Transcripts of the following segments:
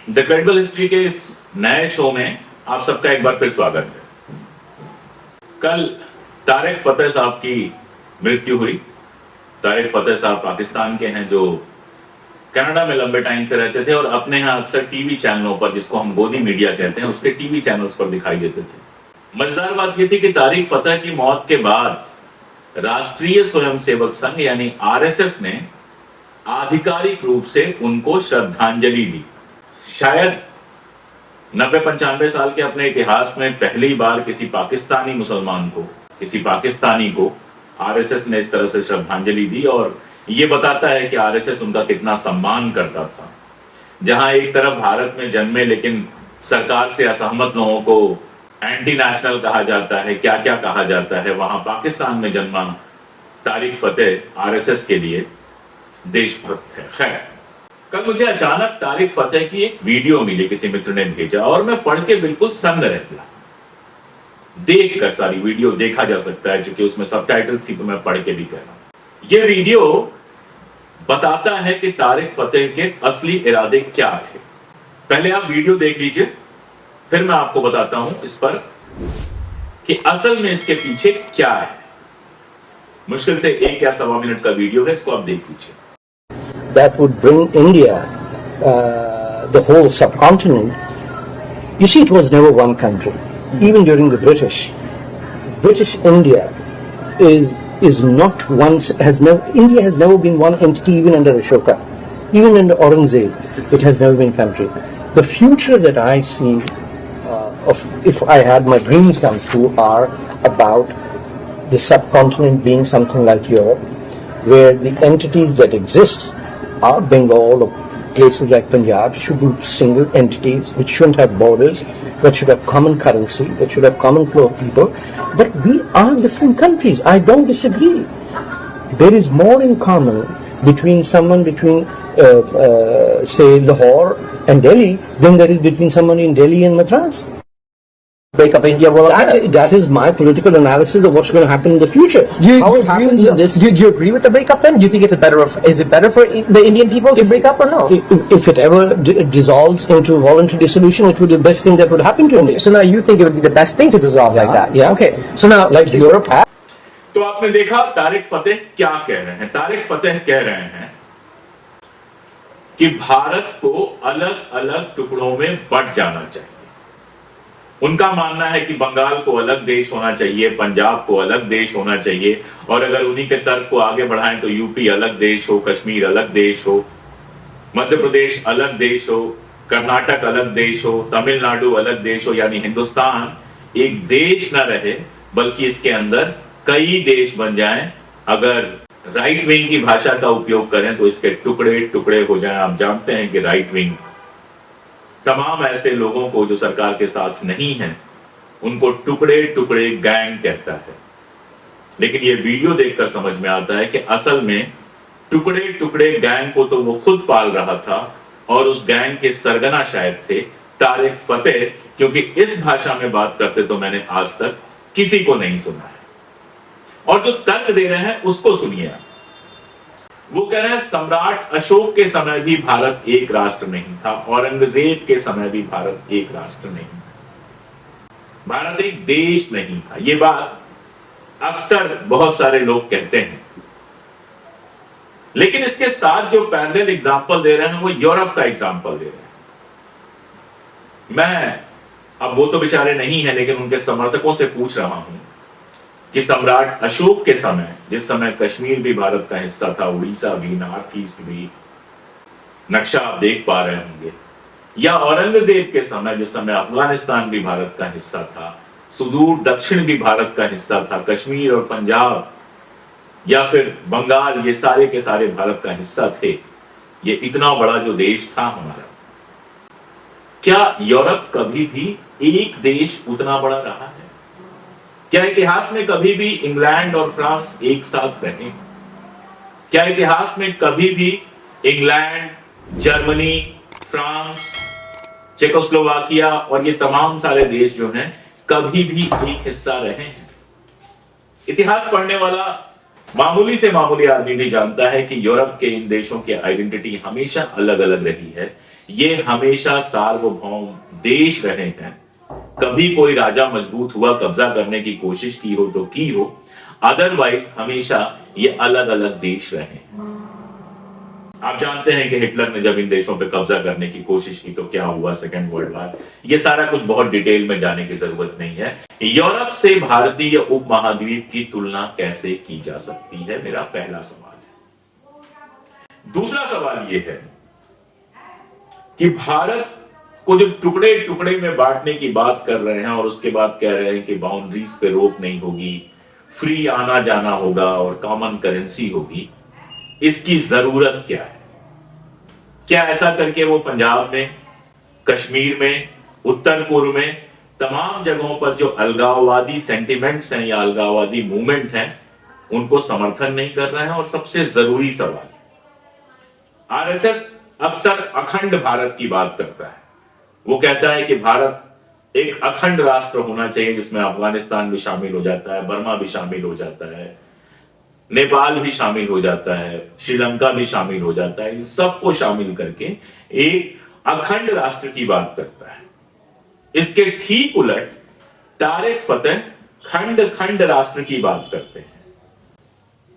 The credible history के इस नए शो में आप सबका एक बार फिर स्वागत है। कल तारिक फतेह साहब की मृत्यु हुई। तारिक फतेह साहब पाकिस्तान के हैं जो कनाडा में लंबे टाइम से रहते थे और अपने यहाँ अक्सर टीवी चैनलों पर, जिसको हम गोदी मीडिया कहते हैं, उसके टीवी चैनल्स पर दिखाई देते थे। मजेदार बात यह थी कि तारिक फतेह की मौत के बाद राष्ट्रीय स्वयंसेवक संघ यानी आरएसएस ने आधिकारिक रूप से उनको श्रद्धांजलि दी। शायद 90-95 साल के अपने इतिहास में पहली बार किसी पाकिस्तानी मुसलमान को, किसी पाकिस्तानी को आरएसएस ने इस तरह से श्रद्धांजलि दी। और यह बताता है कि आरएसएस उनका कितना सम्मान करता था। जहां एक तरफ भारत में जन्मे लेकिन सरकार से असहमत लोगों को एंटी नेशनल कहा जाता है, क्या क्या कहा जाता है, वहां पाकिस्तान में जन्मा तारिक फतेह आरएसएस के लिए देशभक्त है। खैर, कल मुझे अचानक तारिक फतेह की एक वीडियो मिली, किसी मित्र ने भेजा और मैं पढ़ के बिल्कुल सन्न रह गया। देखकर सारी वीडियो देखा जा सकता है, क्योंकि उसमें सबटाइटल थी तो मैं पढ़ के भी कह रहा हूं। यह वीडियो बताता है कि तारिक फतेह के असली इरादे क्या थे। पहले आप वीडियो देख लीजिए, फिर मैं आपको बताता हूं इस पर कि असल में इसके पीछे क्या है। मुश्किल से 1 या सवा मिनट का वीडियो है, इसको आप देख लीजिए। That would bring India, the whole subcontinent. You see, it was never one country. Even during the British India is not once, India has never been one entity, even under Ashoka, even under Aurangzeb, it has never been country. The future that I see, if I had my dreams come true, are about the subcontinent being something like Europe, where the entities that exist are Bengal or places like Punjab should be single entities which shouldn't have borders, that should have common currency, that should have common flow of people. But we are different countries. I don't disagree. There is more in common between say Lahore and Delhi than there is between someone in Delhi and Madras. Break up India. Well, that is my political analysis of what's going to happen in the future. How it happens in this. Do you agree with the breakup then? Do you think is it better for the Indian people to break up or no? If it ever dissolves into voluntary dissolution, it would be the best thing that would happen to India. So now you think it would be the best thing to dissolve like that? Yeah. Okay. So now, like Europe has. तो आपने देखा तारिक फतेह क्या कह रहे हैं। तारिक फतेह कह रहे हैं कि भारत को अलग अलग टुकड़ों में बंट जाना चाहिए। उनका मानना है कि बंगाल को अलग देश होना चाहिए, पंजाब को अलग देश होना चाहिए, और अगर उन्हीं के तर्क को आगे बढ़ाएं तो यूपी अलग देश हो, कश्मीर अलग देश हो, मध्य प्रदेश अलग देश हो, कर्नाटक अलग देश हो, तमिलनाडु अलग देश हो। यानी हिंदुस्तान एक देश न रहे बल्कि इसके अंदर कई देश बन जाएं। अगर राइट विंग की भाषा का उपयोग करें तो इसके टुकड़े टुकड़े हो जाएं। आप जानते हैं कि राइट विंग तमाम ऐसे लोगों को जो सरकार के साथ नहीं हैं उनको टुकड़े टुकड़े गैंग कहता है। लेकिन यह वीडियो देखकर समझ में आता है कि असल में टुकड़े टुकड़े गैंग को तो वो खुद पाल रहा था और उस गैंग के सरगना शायद थे तारिक फतेह, क्योंकि इस भाषा में बात करते तो मैंने आज तक किसी को नहीं सुना है। और जो तर्क दे रहे हैं उसको सुनिए। वो कह रहे हैं सम्राट अशोक के समय भी भारत एक राष्ट्र नहीं था, औरंगजेब के समय भी भारत एक राष्ट्र नहीं था, भारत एक देश नहीं था। ये बात अक्सर बहुत सारे लोग कहते हैं, लेकिन इसके साथ जो पैरेलल एग्जांपल दे रहे हैं वो यूरोप का एग्जांपल दे रहे हैं। मैं अब वो तो बेचारे नहीं है, लेकिन उनके समर्थकों से पूछ रहा हूं कि सम्राट अशोक के समय, जिस समय कश्मीर भी भारत का हिस्सा था, उड़ीसा भी, नॉर्थ ईस्ट भी, नक्शा आप देख पा रहे होंगे, या औरंगजेब के समय जिस समय अफगानिस्तान भी भारत का हिस्सा था, सुदूर दक्षिण भी भारत का हिस्सा था, कश्मीर और पंजाब या फिर बंगाल, ये सारे के सारे भारत का हिस्सा थे। ये इतना बड़ा जो देश था हमारा, क्या यूरोप कभी भी एक देश उतना बड़ा रहा है? क्या इतिहास में कभी भी इंग्लैंड और फ्रांस एक साथ रहे? क्या इतिहास में कभी भी इंग्लैंड, जर्मनी, फ्रांस, चेकोस्लोवाकिया और ये तमाम सारे देश जो हैं कभी भी एक हिस्सा रहे हैं? इतिहास पढ़ने वाला मामूली से मामूली आदमी भी जानता है कि यूरोप के इन देशों की आइडेंटिटी हमेशा अलग अलग रही है। ये हमेशा सार्वभौम देश रहे हैं। कभी कोई राजा मजबूत हुआ कब्जा करने की कोशिश की हो तो की हो, अदरवाइज हमेशा ये अलग अलग देश रहे हैं। आप जानते हैं कि हिटलर ने जब इन देशों पे कब्जा करने की कोशिश की तो क्या हुआ, सेकेंड वर्ल्ड वॉर। ये सारा कुछ बहुत डिटेल में जाने की जरूरत नहीं है। यूरोप से भारतीय उपमहाद्वीप की तुलना कैसे की जा सकती है, मेरा पहला सवाल है। दूसरा सवाल यह है कि भारत को जो टुकड़े टुकड़े में बांटने की बात कर रहे हैं और उसके बाद कह रहे हैं कि बाउंड्रीज पे रोक नहीं होगी, फ्री आना जाना होगा और कॉमन करेंसी होगी, इसकी जरूरत क्या है? क्या ऐसा करके वो पंजाब में, कश्मीर में, उत्तर पूर्व में तमाम जगहों पर जो अलगाववादी सेंटिमेंट्स हैं या अलगाववादी मूवमेंट हैं उनको समर्थन नहीं कर रहे हैं? और सबसे जरूरी सवाल, आरएसएस अक्सर अखंड भारत की बात करता है। वो कहता है कि भारत एक अखंड राष्ट्र होना चाहिए जिसमें अफगानिस्तान भी शामिल हो जाता है, बर्मा भी शामिल हो जाता है, नेपाल भी शामिल हो जाता है, श्रीलंका भी शामिल हो जाता है। इन सबको शामिल करके एक अखंड राष्ट्र की बात करता है। इसके ठीक उलट तारिक फतेह खंड खंड राष्ट्र की बात करते हैं,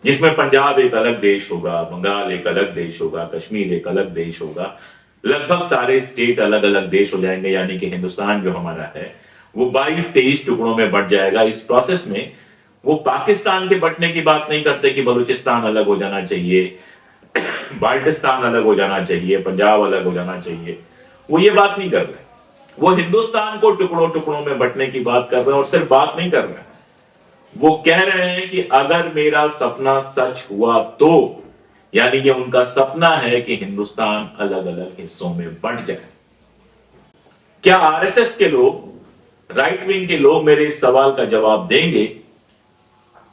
जिसमें पंजाब एक अलग देश होगा, बंगाल एक अलग देश होगा, कश्मीर एक अलग देश होगा, लगभग सारे स्टेट अलग अलग देश हो जाएंगे। यानी कि हिंदुस्तान जो हमारा है वो 22-23 टुकड़ों में बंट जाएगा। इस प्रोसेस में वो पाकिस्तान के बंटने की बात नहीं करते कि बलूचिस्तान अलग हो जाना चाहिए, बाल्टिस्तान अलग हो जाना चाहिए, पंजाब अलग हो जाना चाहिए। वो ये बात नहीं कर रहे। वो हिंदुस्तान को टुकड़ों टुकड़ों में बंटने की बात कर रहे हैं और सिर्फ बात नहीं कर रहे, वो कह रहे हैं कि अगर मेरा सपना सच हुआ तो, यानी ये उनका सपना है कि हिंदुस्तान अलग अलग हिस्सों में बंट जाए। क्या आरएसएस के लोग, राइट विंग के लोग मेरे इस सवाल का जवाब देंगे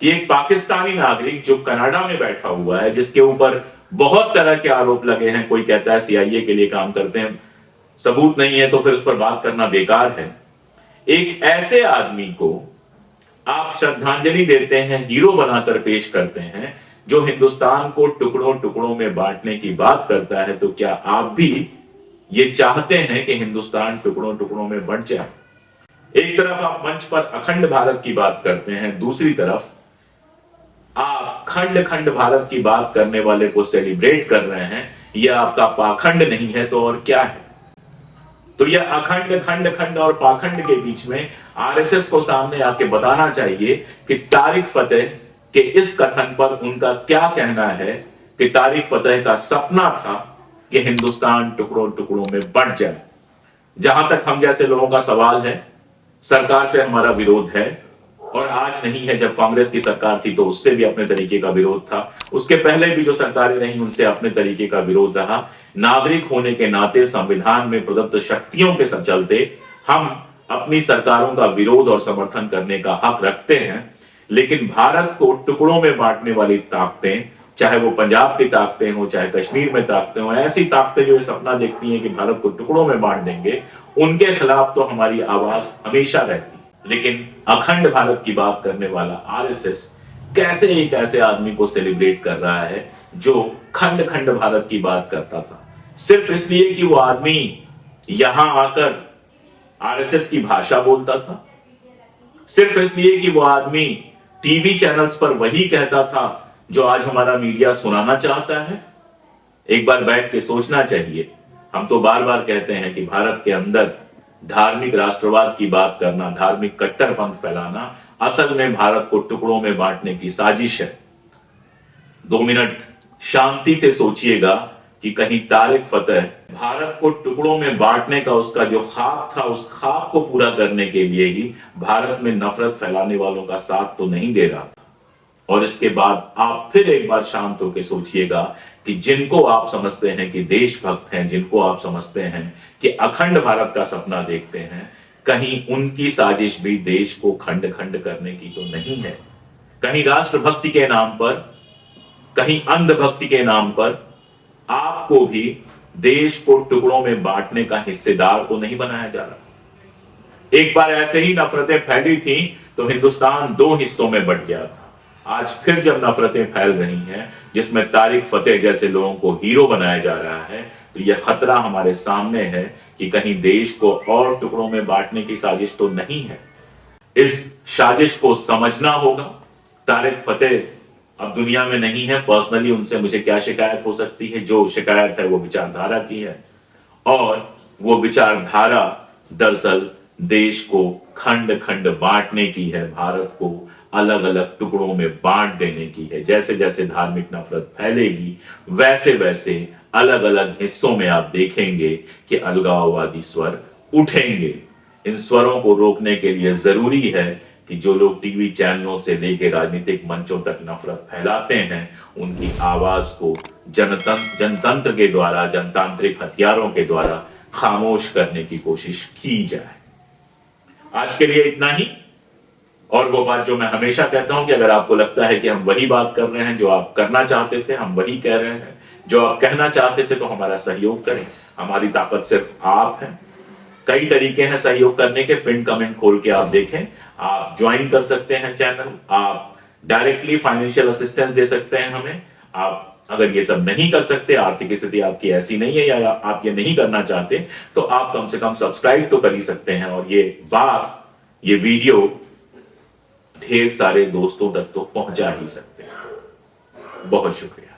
कि एक पाकिस्तानी नागरिक जो कनाडा में बैठा हुआ है, जिसके ऊपर बहुत तरह के आरोप लगे हैं, कोई कहता है सीआईए के लिए काम करते हैं, सबूत नहीं है तो फिर उस पर बात करना बेकार है, एक ऐसे आदमी को आप श्रद्धांजलि देते हैं, हीरो बनाकर पेश करते हैं, जो हिंदुस्तान को टुकड़ों टुकड़ों में बांटने की बात करता है, तो क्या आप भी ये चाहते हैं कि हिंदुस्तान टुकड़ों टुकड़ों में बंट जाए? एक तरफ आप मंच पर अखंड भारत की बात करते हैं, दूसरी तरफ आप खंड खंड भारत की बात करने वाले को सेलिब्रेट कर रहे हैं। यह आपका पाखंड नहीं है तो और क्या है? तो यह अखंड खंड खंड और पाखंड के बीच में आरएसएस को सामने आके बताना चाहिए कि तारिक फतेह के इस कथन पर उनका क्या कहना है कि तारिक फतेह का सपना था कि हिंदुस्तान टुकड़ों टुकड़ों में बंट जाए। जहां तक हम जैसे लोगों का सवाल है, सरकार से हमारा विरोध है, और आज नहीं है, जब कांग्रेस की सरकार थी तो उससे भी अपने तरीके का विरोध था, उसके पहले भी जो सरकारें रही उनसे अपने तरीके का विरोध रहा। नागरिक होने के नाते संविधान में प्रदत्त शक्तियों के चलते हम अपनी सरकारों का विरोध और समर्थन करने का हक रखते हैं, लेकिन भारत को टुकड़ों में बांटने वाली ताकतें, चाहे वो पंजाब की ताकतें हो, चाहे कश्मीर में ताकतें हो, ऐसी ताकतें जो ये सपना देखती हैं कि भारत को टुकड़ों में बांट देंगे, उनके खिलाफ तो हमारी आवाज हमेशा रहती। लेकिन अखंड भारत की बात करने वाला आरएसएस कैसे एक ऐसे आदमी को सेलिब्रेट कर रहा है जो खंड खंड भारत की बात करता था, सिर्फ इसलिए कि वो आदमी यहां आकर आरएसएस की भाषा बोलता था, सिर्फ इसलिए कि वो आदमी टीवी चैनल्स पर वही कहता था जो आज हमारा मीडिया सुनाना चाहता है। एक बार बैठ के सोचना चाहिए। हम तो बार बार कहते हैं कि भारत के अंदर धार्मिक राष्ट्रवाद की बात करना, धार्मिक कट्टरपंथ फैलाना असल में भारत को टुकड़ों में बांटने की साजिश है। 2 मिनट शांति से सोचिएगा कि कहीं तारिक फतेह भारत को टुकड़ों में बांटने का उसका जो ख्वाब था, उस ख्वाब को पूरा करने के लिए ही भारत में नफरत फैलाने वालों का साथ तो नहीं दे रहा था। और इसके बाद आप फिर एक बार शांत होकर सोचिएगा कि जिनको आप समझते हैं कि देशभक्त हैं, जिनको आप समझते हैं कि अखंड भारत का सपना देखते हैं, कहीं उनकी साजिश भी देश को खंड खंड करने की तो नहीं है। कहीं राष्ट्रभक्ति के नाम पर, कहीं अंधभक्ति के नाम पर आपको भी देश को टुकड़ों में बांटने का हिस्सेदार तो नहीं बनाया जा रहा। एक बार ऐसे ही नफरतें फैली थी तो हिंदुस्तान 2 हिस्सों में बंट गया था। आज फिर जब नफरतें फैल रही हैं, जिसमें तारिक फतेह जैसे लोगों को हीरो बनाया जा रहा है, तो यह खतरा हमारे सामने है कि कहीं देश को और टुकड़ों में बांटने की साजिश तो नहीं है। इस साजिश को समझना होगा। तारिक फतेह अब दुनिया में नहीं है, पर्सनली उनसे मुझे क्या शिकायत हो सकती है? जो शिकायत है वो विचारधारा की है, और वो विचारधारा दरअसल देश को खंड खंड बांटने की है, भारत को अलग अलग टुकड़ों में बांट देने की है। जैसे जैसे धार्मिक नफरत फैलेगी वैसे वैसे अलग अलग हिस्सों में आप देखेंगे कि अलगाववादी स्वर उठेंगे। इन स्वरों को रोकने के लिए जरूरी है कि जो लोग टीवी चैनलों से लेकर राजनीतिक मंचों तक नफरत फैलाते हैं, उनकी आवाज को जनतंत्र के द्वारा, जनतांत्रिक हथियारों के द्वारा खामोश करने की कोशिश की जाए। आज के लिए इतना ही। और वो बात जो मैं हमेशा कहता हूं कि अगर आपको लगता है कि हम वही बात कर रहे हैं जो आप करना चाहते थे, हम वही कह रहे हैं जो आप कहना चाहते थे, तो हमारा सहयोग करें। हमारी ताकत सिर्फ आप है। कई तरीके हैं सहयोग करने के, पिन कमेंट खोल के आप देखें। आप ज्वाइन कर सकते हैं चैनल, आप डायरेक्टली फाइनेंशियल असिस्टेंस दे सकते हैं हमें। आप अगर ये सब नहीं कर सकते, आर्थिक स्थिति आपकी ऐसी नहीं है या आप ये नहीं करना चाहते, तो आप कम से कम सब्सक्राइब तो कर ही सकते हैं, और ये वीडियो ढेर सारे दोस्तों तक तो पहुंचा ही सकते हैं। बहुत शुक्रिया।